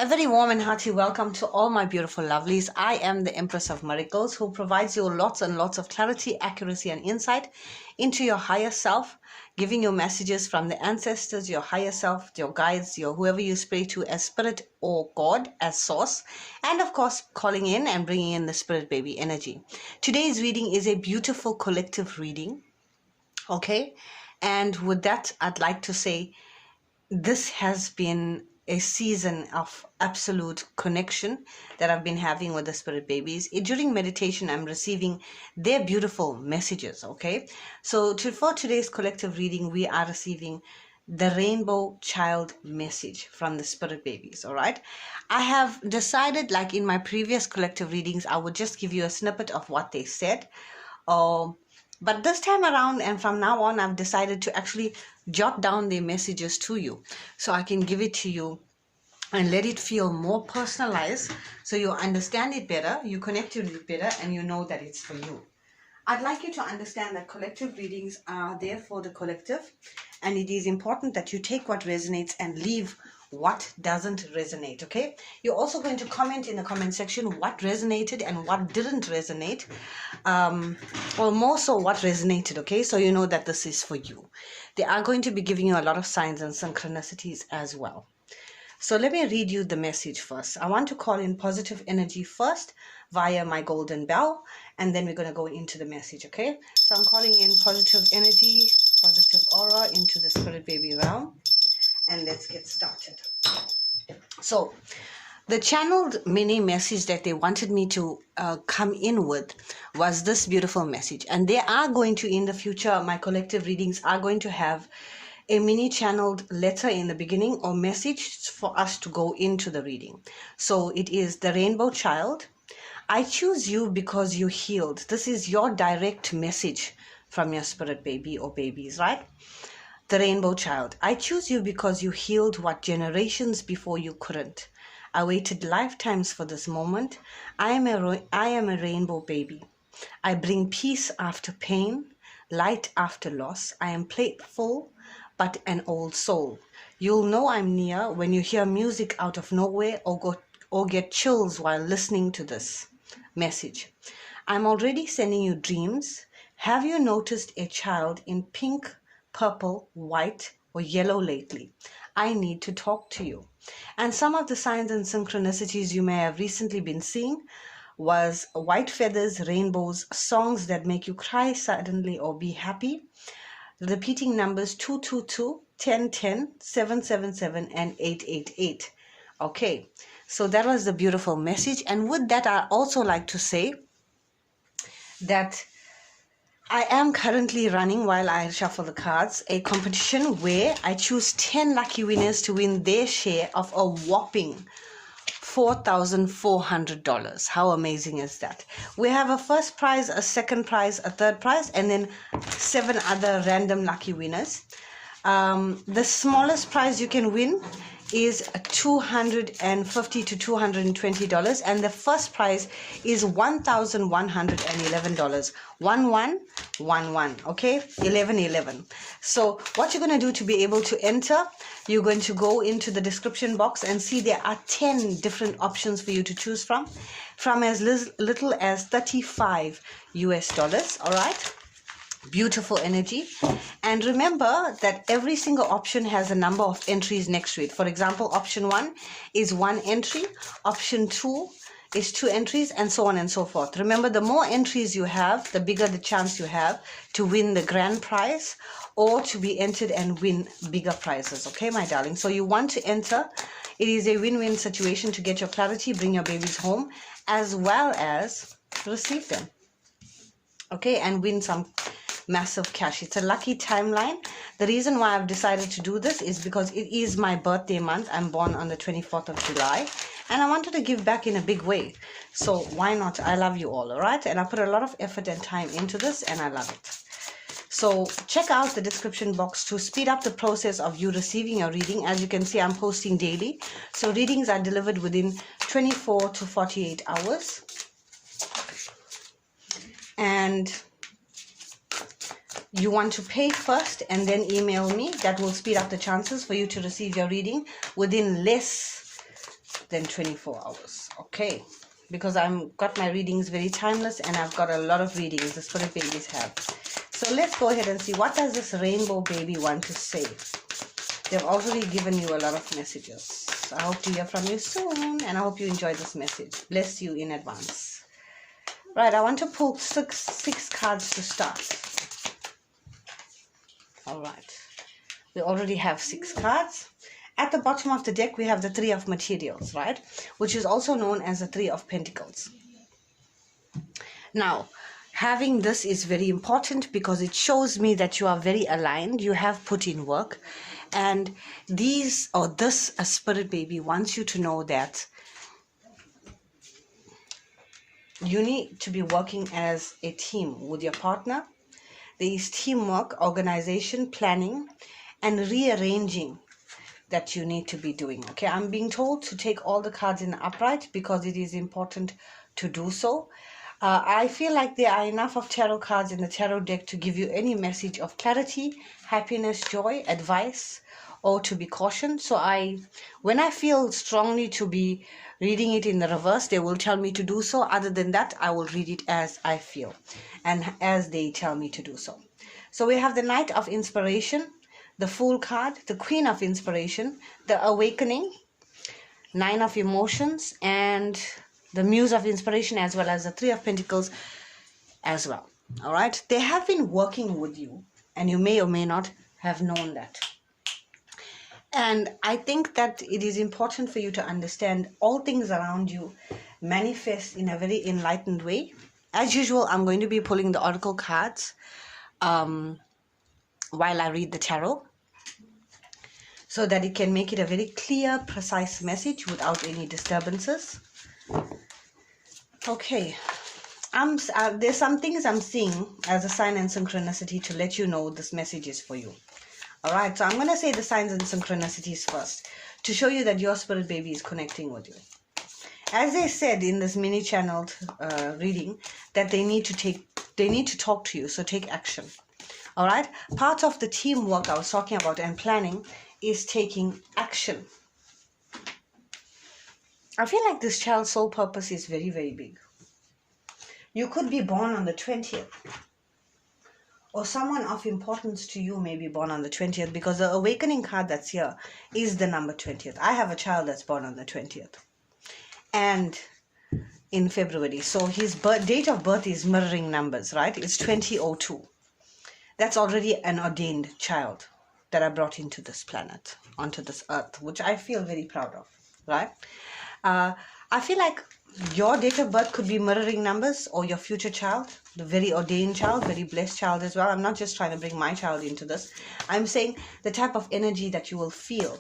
very warm and hearty welcome to all my beautiful lovelies. I am the Empress of Miracles, who provides you lots and lots of clarity, accuracy and insight into your higher self, giving you messages from the ancestors, your higher self, your guides, your whoever you pray to as spirit or God, as source, and of course calling in and bringing in the spirit baby energy. Today's reading is a beautiful collective reading, okay? And with that, I'd like to say this has been a season of absolute connection that I've been having with the spirit babies. During meditation, I'm receiving their beautiful messages, okay? So for today's collective reading, we are receiving the rainbow child message from the spirit babies, all right? I have decided, like in my previous collective readings, I would just give you a snippet of what they said. But this time around and from now on, I've decided to actually jot down their messages to you so I can give it to you and let it feel more personalized so you understand it better, you connect to it better, and you know that it's for you. I'd like you to understand that collective readings are there for the collective, and it is important that you take what resonates and leave what doesn't resonate, okay? You're also going to comment in the comment section what resonated and what didn't resonate, or more so what resonated, okay? So you know that this is for you. They are going to be giving you a lot of signs and synchronicities as well. So let me read you the message first. I want to call in positive energy first via my golden bell, and then we're going to go into the message, okay? So I'm calling in positive energy, positive aura into the spirit baby realm. And let's get started. So the channeled mini message that they wanted me to come in with was this beautiful message. And they are going to, in the future, my collective readings are going to have a mini channeled letter in the beginning or message for us to go into the reading. So it is the rainbow child. I choose you because you healed. This is your direct message from your spirit baby or babies, right? The rainbow child. I choose you because you healed what generations before you couldn't. I waited lifetimes for this moment. I am a rainbow baby. I bring peace after pain, light after loss. I am playful, but an old soul. You'll know I'm near when you hear music out of nowhere or get chills while listening to this message. I'm already sending you dreams. Have you noticed a child in pink, purple, white, or yellow lately? I need to talk to you. And some of the signs and synchronicities you may have recently been seeing was white feathers, rainbows, songs that make you cry suddenly or be happy, repeating numbers 222, 1010, 777, and 888. Okay, so that was the beautiful message. And with that, I also like to say that I am currently running, while I shuffle the cards, a competition where I choose 10 lucky winners to win their share of a whopping $4,400. How amazing is that? We have a first prize, a second prize, a third prize, and then 7 other random lucky winners. The smallest prize you can win is $250 to $220, and the first prize is $1,111. 1111, okay? 1111. So what you're going to do to be able to enter, you're going to go into the description box and see there are 10 different options for you to choose from as little as $35 US, all right? Beautiful energy. And remember that every single option has a number of entries next to it. For example, option 1 is 1 entry, option 2 is 2 entries, and so on and so forth. Remember, the more entries you have, the bigger the chance you have to win the grand prize or to be entered and win bigger prizes, okay, my darling? So you want to enter. It is a win-win situation to get your clarity, bring your babies home, as well as receive them, okay, and win some massive cash. It's a lucky timeline. The reason why I've decided to do this is because it is my birthday month. I'm born on the 24th of July, and I wanted to give back in a big way. So why not? I love you all right? And I put a lot of effort and time into this, and I love it. So check out the description box to speed up the process of you receiving your reading. As you can see, I'm posting daily. So readings are delivered within 24 to 48 hours. And you want to pay first and then email me. That will speed up the chances for you to receive your reading within less than 24 hours. Okay, because I've got my readings very timeless, and I've got a lot of readings the spirit babies have. So let's go ahead and see, what does this rainbow baby want to say? They've already given you a lot of messages. I hope to hear from you soon, and I hope you enjoy this message. Bless you in advance. Right, I want to pull six cards to start. All right, we already have 6 cards. At the bottom of the deck, we have the 3 of materials, right? Which is also known as the 3 of pentacles. Now, having this is very important because it shows me that you are very aligned. You have put in work. And this spirit baby wants you to know that you need to be working as a team with your partner. There is teamwork, organization, planning, and rearranging that you need to be doing. Okay, I'm being told to take all the cards in the upright because it is important to do so. I feel like there are enough of tarot cards in the tarot deck to give you any message of clarity, happiness, joy, advice, or to be cautioned. So when I feel strongly to be reading it in the reverse, they will tell me to do so. Other than that, I will read it as I feel and as they tell me to do so. So we have the Knight of Inspiration, the Fool card, the Queen of Inspiration, the Awakening, 9 of Emotions, and the Muse of Inspiration, as well as the 3 of Pentacles as well. All right, they have been working with you, and you may or may not have known that. And I think that it is important for you to understand all things around you manifest in a very enlightened way. As usual, I'm going to be pulling the oracle cards while I read the tarot, so that it can make it a very clear, precise message without any disturbances. Okay, there's some things I'm seeing as a sign and synchronicity to let you know this message is for you. All right, so I'm going to say the signs and synchronicities first to show you that your spirit baby is connecting with you. As they said in this mini channeled reading, that they need to talk to you, so take action. All right, part of the teamwork I was talking about and planning is taking action. I feel like this child's soul purpose is very, very big. You could be born on the 20th. Or someone of importance to you may be born on the 20th, because the awakening card that's here is the number 20th. I have a child that's born on the 20th. And in February. So his date of birth is mirroring numbers, right? It's 2002. That's already an ordained child that I brought into this planet, onto this earth, which I feel very proud of, right? I feel like your date of birth could be mirroring numbers, or your future child, the very ordained child, very blessed child as well. I'm not just trying to bring my child into this. I'm saying the type of energy that you will feel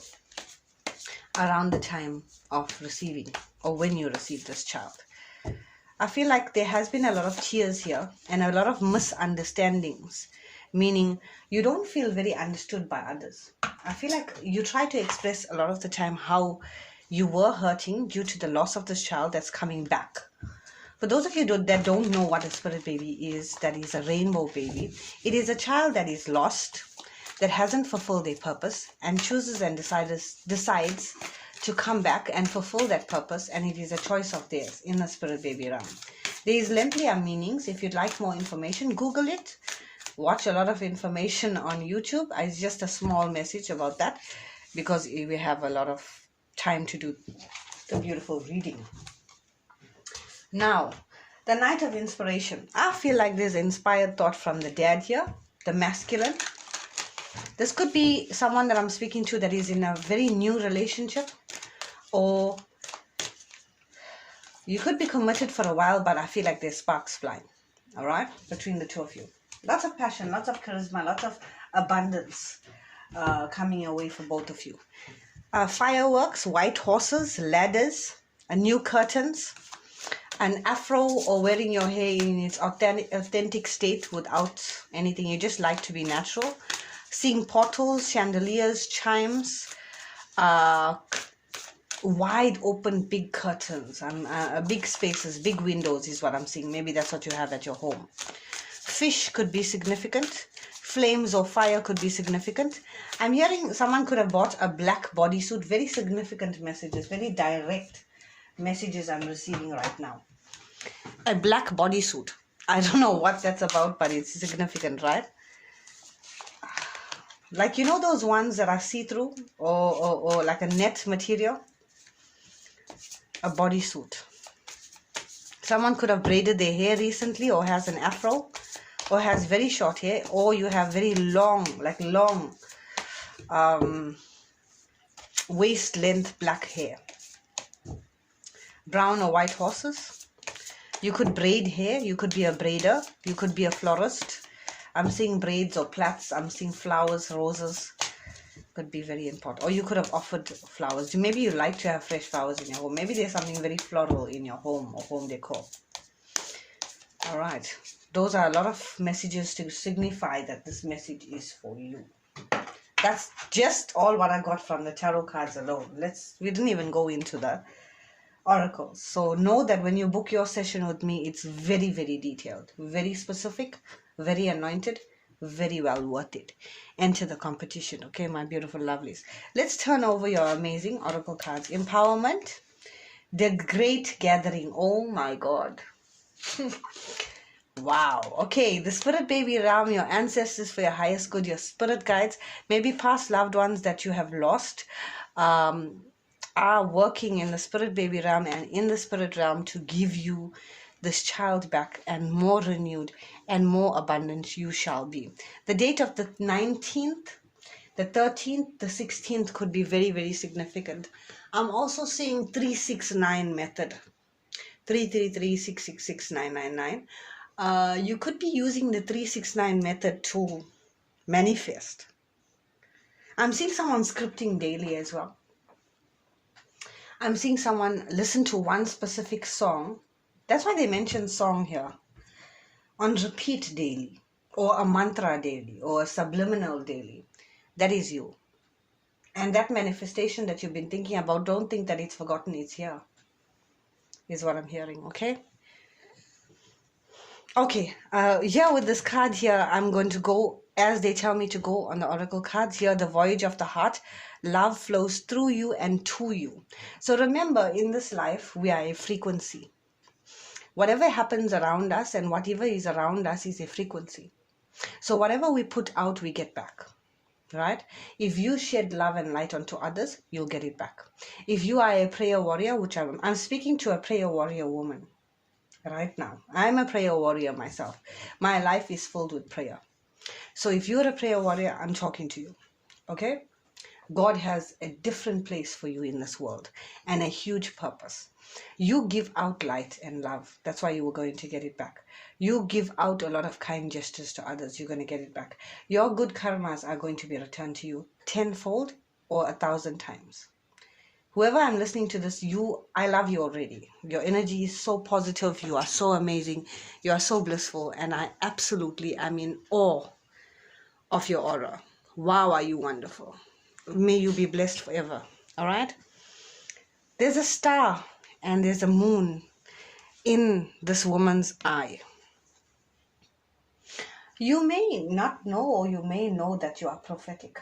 around the time of receiving, or when you receive this child. I feel like there has been a lot of tears here and a lot of misunderstandings, meaning you don't feel very understood by others. I feel like you try to express a lot of the time how you were hurting due to the loss of this child that's coming back. For those of you that don't know what a spirit baby is, that is a rainbow baby. It is a child that is lost, that hasn't fulfilled their purpose, and chooses and decides to come back and fulfill that purpose, and it is a choice of theirs in the spirit baby realm. There is lengthier meanings. If you'd like more information, Google it. Watch a lot of information on YouTube. It's just a small message about that, because we have a lot of time to do the beautiful reading. Now, the Knight of Inspiration. I feel like there's inspired thought from the dad here, the masculine. This could be someone that I'm speaking to that is in a very new relationship, or you could be committed for a while, but I feel like there's sparks flying, all right, between the two of you. Lots of passion, lots of charisma, lots of abundance coming your way for both of you. Fireworks, white horses, ladders, new curtains, an afro, or wearing your hair in its authentic state without anything. You just like to be natural. Seeing portals, chandeliers, chimes, wide open big curtains, big spaces, big windows is what I'm seeing. Maybe that's what you have at your home. Fish could be significant. flames or fire could be significant. I'm hearing someone could have bought a black bodysuit. Very significant messages, very direct messages I'm receiving right now. A black bodysuit. I don't know what that's about, but it's significant, right? Like, you know those ones that are see-through or like a net material? A bodysuit. Someone could have braided their hair recently or has an afro or has very short hair, or you have very long, like long waist length black hair. Brown or white horses. You could braid hair. You could be a braider. You could be a florist. I'm seeing braids or plaits. I'm seeing flowers, roses. Could be very important. Or you could have offered flowers. Maybe you like to have fresh flowers in your home. Maybe there's something very floral in your home or home decor. All right. Those are a lot of messages to signify that this message is for you. That's just all what I got from the tarot cards alone. We didn't even go into the oracles. So know that when you book your session with me, it's very, very detailed, very specific, very anointed, very well worth it. Enter the competition, okay, my beautiful lovelies. Let's turn over your amazing oracle cards. Empowerment, the great gathering. Oh my God. Wow. Okay, the spirit baby realm, your ancestors for your highest good, your spirit guides, maybe past loved ones that you have lost, are working in the spirit baby realm and in the spirit realm to give you this child back, and more renewed and more abundant you shall be. The date of the 19th, the 13th, the 16th could be very, very significant. I'm also seeing 369 method. 333-666-999. You could be using the 369 method to manifest. I'm seeing someone scripting daily as well. I'm seeing someone listen to one specific song. That's why they mention song here. On repeat daily, or a mantra daily, or a subliminal daily. That is you. And that manifestation that you've been thinking about, don't think that it's forgotten, it's here. Is what I'm hearing, okay? Okay, here with this card here, I'm going to go as they tell me to go on the oracle cards. Here, the voyage of the heart. Love flows through you and to you. So remember, in this life, we are a frequency. Whatever happens around us and whatever is around us is a frequency. So whatever we put out, we get back. Right? If you shed love and light onto others, you'll get it back. If you are a prayer warrior, which I'm speaking to a prayer warrior woman right now. I'm a prayer warrior myself. My life is filled with prayer. So if you're a prayer warrior, I'm talking to you. Okay? God has a different place for you in this world and a huge purpose. You give out light and love. That's why you were going to get it back. You give out a lot of kind gestures to others. You're going to get it back. Your good karmas are going to be returned to you tenfold or 1,000 times. Whoever I'm listening to this, I love you already. Your energy is so positive. You are so amazing. You are so blissful. And I absolutely am in awe of your aura. Wow, are you wonderful. May you be blessed forever. All right? There's a star and there's a moon in this woman's eye. You may not know, or you may know that you are prophetic.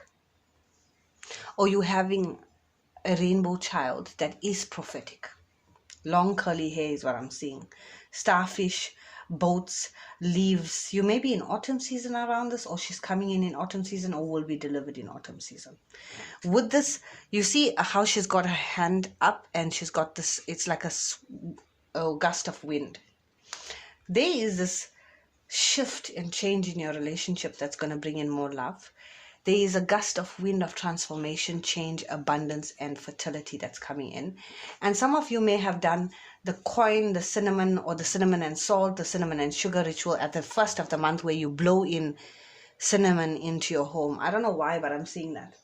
Or you're having a rainbow child that is prophetic. Long curly hair is what I'm seeing. Starfish, boats, leaves. You may be in autumn season around this, or she's coming in autumn season, or will be delivered in autumn season. With this, you see how she's got her hand up and she's got this, it's like a gust of wind. There is this shift and change in your relationship that's going to bring in more love. There is a gust of wind of transformation, change, abundance, and fertility that's coming in. And some of you may have done the coin, the cinnamon, or the cinnamon and salt, the cinnamon and sugar ritual at the first of the month, where you blow in cinnamon into your home. I don't know why, but I'm seeing that.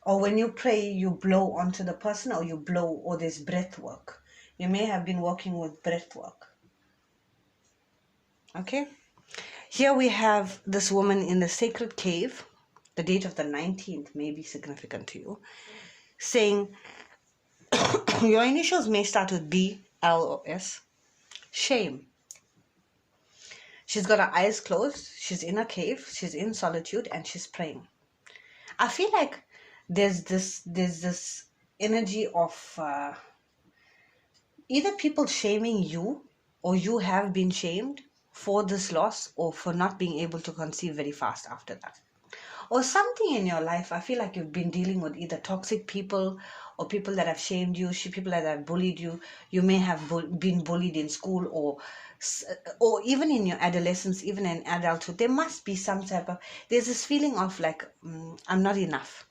Or when you pray, you blow onto the person, or you blow, or there's breath work. You may have been working with breath work. Okay? Here we have this woman in the sacred cave. The date of the 19th may be significant to you. Saying, your initials may start with B, L, or S. Shame. She's got her eyes closed. She's in a cave. She's in solitude and she's praying. I feel like there's this energy of either people shaming you, or you have been shamed for this loss, or for not being able to conceive very fast after that, or something in your life. I feel like you've been dealing with either toxic people, or people that have shamed you, people that have bullied you. You may have been bullied in school, or even in your adolescence, even in adulthood. There must be some type of, there's this feeling of like, I'm not enough,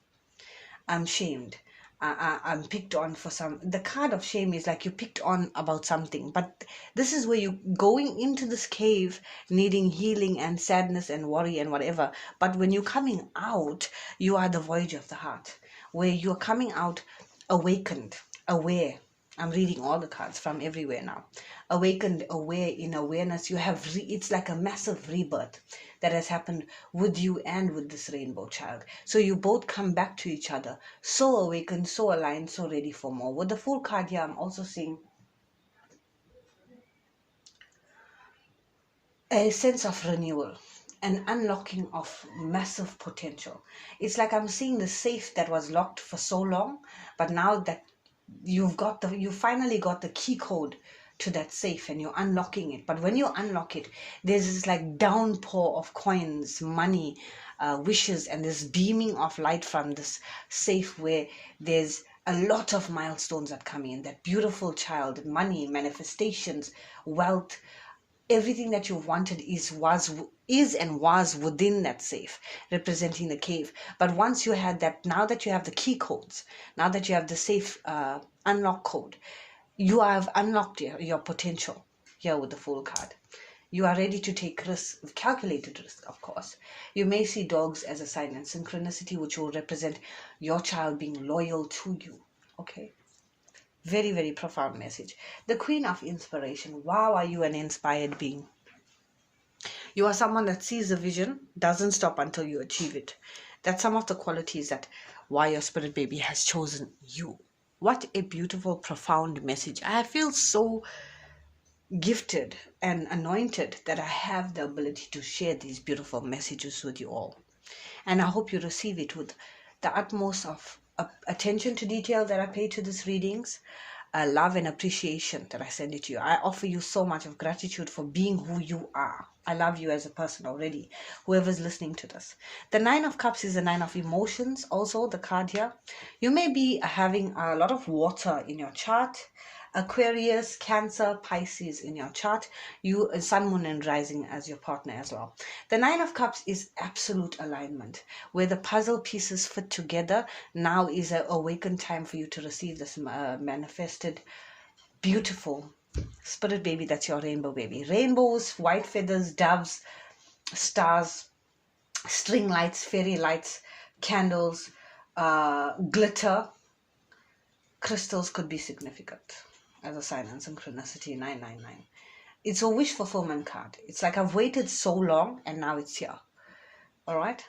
I'm shamed, I'm picked on for some. The card of shame is like you picked on about something, but this is where you going into this cave needing healing and sadness and worry and whatever. But when you're coming out, you are the voyage of the heart, where you're coming out awakened, aware. I'm reading all the cards from everywhere now. Awakened, aware, in awareness. You have, it's like a massive rebirth that has happened with you and with this rainbow child. So you both come back to each other, so awakened, so aligned, so ready for more. With the Fool card here, I'm also seeing a sense of renewal, an unlocking of massive potential. It's like I'm seeing the safe that was locked for so long, but now that you finally got the key code to that safe and you're unlocking it. But when you unlock it, there's this like downpour of coins, money, wishes, and this beaming of light from this safe, where there's a lot of milestones that come in. That beautiful child, money, manifestations, wealth, everything that you've wanted is and was within that safe, representing the cave. But once you had that, now that you have the key codes, now that you have the safe unlock code, you have unlocked your potential here with the Fool card. You are ready to take risks, calculated risk, of course. You may see dogs as a sign and synchronicity, which will represent your child being loyal to you. Okay. Very, very profound message. The Queen of Inspiration. Wow, are you an inspired being? You are someone that sees a vision, doesn't stop until you achieve it. That's some of the qualities that why your spirit baby has chosen you. What a beautiful, profound message. I feel so gifted and anointed that I have the ability to share these beautiful messages with you all. And I hope you receive it with the utmost of attention to detail that I pay to these readings, love and appreciation that I send it to you. I offer you so much of gratitude for being who you are. I love you as a person already, whoever's listening to this. The Nine of Cups is the nine of emotions, also the card here. You may be having a lot of water in your chart. Aquarius, Cancer, Pisces in your chart. You, Sun, Moon, and Rising as your partner as well. The Nine of Cups is absolute alignment, where the puzzle pieces fit together. Now is an awakened time for you to receive this manifested, beautiful spirit baby. That's your rainbow baby. Rainbows, white feathers, doves, stars, string lights, fairy lights, candles, glitter, crystals could be significant as a sign and synchronicity. 999. It's a wish fulfillment card. It's like I've waited so long and now it's here. All right.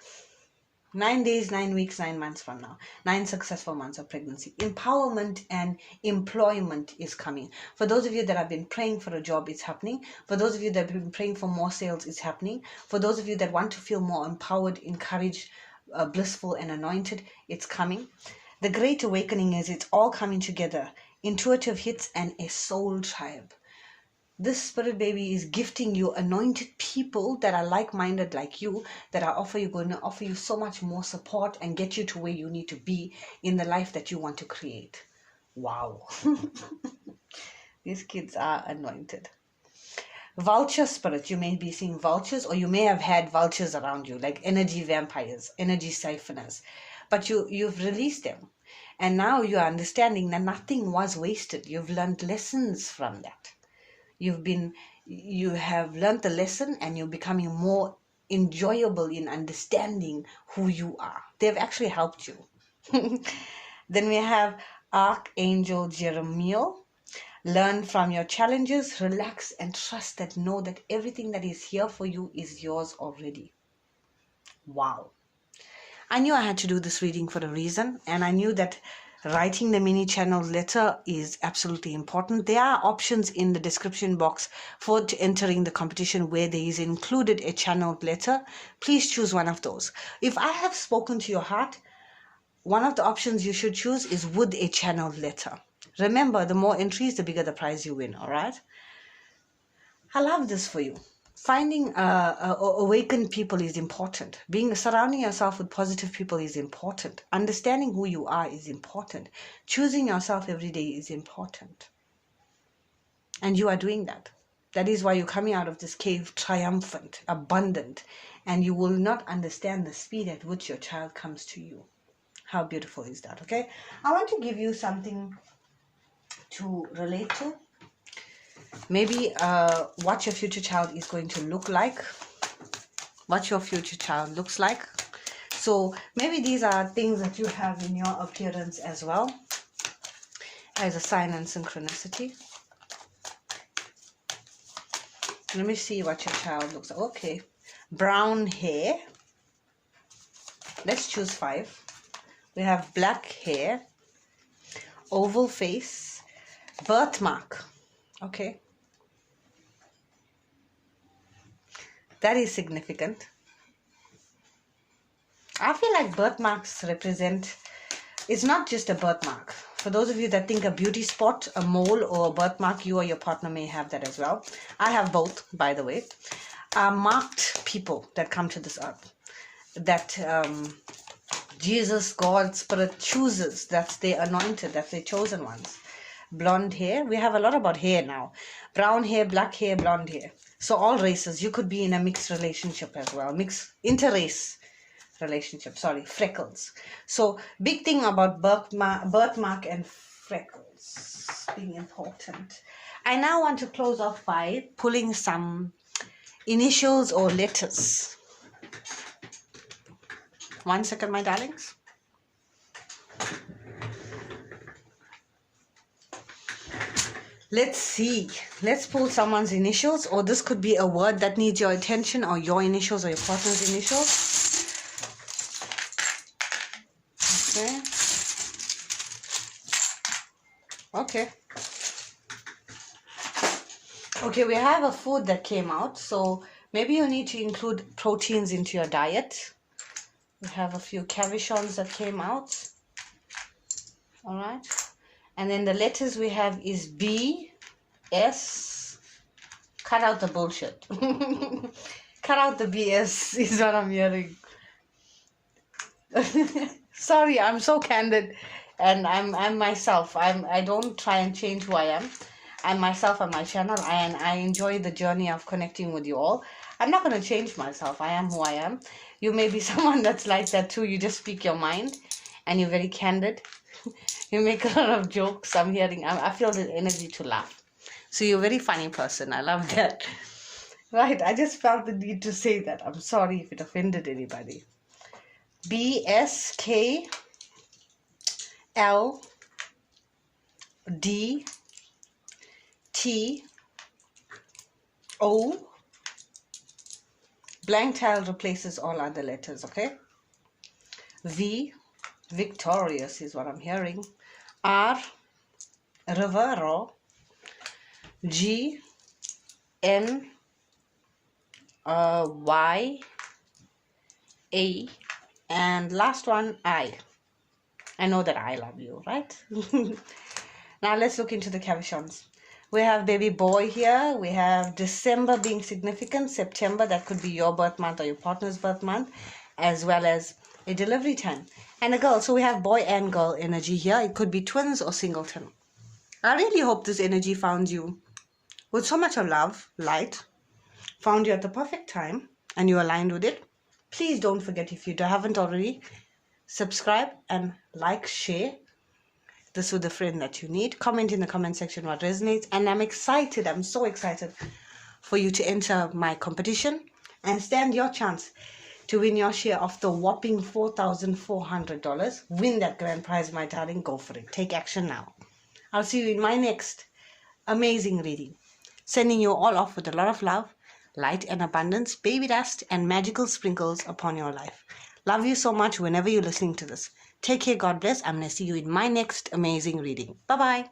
9 days, 9 weeks, 9 months from now. 9 successful months of pregnancy. Empowerment and employment is coming. For those of you that have been praying for a job, it's happening. For those of you that have been praying for more sales, it's happening. For those of you that want to feel more empowered, encouraged, blissful, and anointed, it's coming. The Great Awakening is it's all coming together. Intuitive hits and a soul tribe. This spirit baby is gifting you anointed people that are like-minded like you, that are going to offer you so much more support and get you to where you need to be in the life that you want to create. Wow. These kids are anointed. Vulture spirit. You may be seeing vultures, or you may have had vultures around you, like energy vampires, energy siphoners. But you've released them. And now you are understanding that nothing was wasted. You've learned lessons from that. You have learned the lesson, and you're becoming more enjoyable in understanding who you are. They've actually helped you. Then we have Archangel Jeremiah. Learn from your challenges, relax, and trust that know that everything that is here for you is yours already. Wow. I knew I had to do this reading for a reason, and I knew that Writing the mini channel letter is absolutely important. There are options in the description box for entering the competition where there is included a channeled letter. Please choose one of those. If I have spoken to your heart, one of the options you should choose is with a channeled letter. Remember, the more entries, the bigger the prize you win, all right? I love this for you. Finding awakened people is important. Surrounding yourself with positive people is important. Understanding who you are is important. Choosing yourself every day is important. And you are doing that. That is why you're coming out of this cave triumphant, abundant, and you will not understand the speed at which your child comes to you. How beautiful is that, okay? I want to give you something to relate to. Maybe what your future child is going to look like. What your future child looks like. So maybe these are things that you have in your appearance as well, as a sign and synchronicity. Let me see what your child looks like. Okay. Brown hair. Let's choose 5. We have black hair. Oval face. Birthmark. Okay. That is significant. I feel like birthmarks represent, it's not just a birthmark. For those of you that think a beauty spot, a mole or a birthmark, you or your partner may have that as well. I have both, by the way. Marked people that come to this earth. That Jesus, God, Spirit chooses. That's their anointed. That's their chosen ones. Blonde hair. We have a lot about hair now. Brown hair, black hair, blonde hair. So all races. You could be in a mixed relationship as well. Interrace relationship. Sorry, freckles. So big thing about birthmark and freckles being important. I now want to close off by pulling some initials or letters. 1 second, my darlings. Let's see. Let's pull someone's initials, or this could be a word that needs your attention, or your initials or your partner's initials. Okay. Okay. Okay, we have a food that came out, so maybe you need to include proteins into your diet. We have a few cavichons that came out. All right. And then the letters we have is B, S. Cut out the bullshit. Cut out the BS is what I'm hearing. Sorry, I'm so candid, and I'm myself. I don't try and change who I am. I'm myself on my channel, and I enjoy the journey of connecting with you all. I'm not going to change myself. I am who I am. You may be someone that's like that too. You just speak your mind, and you're very candid. You make a lot of jokes. I feel the energy to laugh. So you're a very funny person. I love that. Right, I just felt the need to say that. I'm sorry if it offended anybody. B, S, K, L, D, T, O. Blank tile replaces all other letters, okay? V, victorious is what I'm hearing. R, Rivero. G, N, Y, A, and last one, I. I know that I love you, right? Now let's look into the cavichons. We have baby boy here. We have December being significant. September, that could be your birth month or your partner's birth month, as well as a delivery time. And a girl. So we have boy and girl energy here. It could be twins or singleton. I really hope this energy found you with so much of love, light, found you at the perfect time, and you aligned with it. Please don't forget, if you haven't already, subscribe and like, share this with a friend that you need. Comment in the comment section what resonates. And I'm excited, I'm so excited for you to enter my competition and stand your chance to win your share of the whopping $4,400. Win that grand prize, my darling. Go for it. Take action now. I'll see you in my next amazing reading. Sending you all off with a lot of love, light and abundance, baby dust and magical sprinkles upon your life. Love you so much whenever you're listening to this. Take care. God bless. I'm going to see you in my next amazing reading. Bye-bye.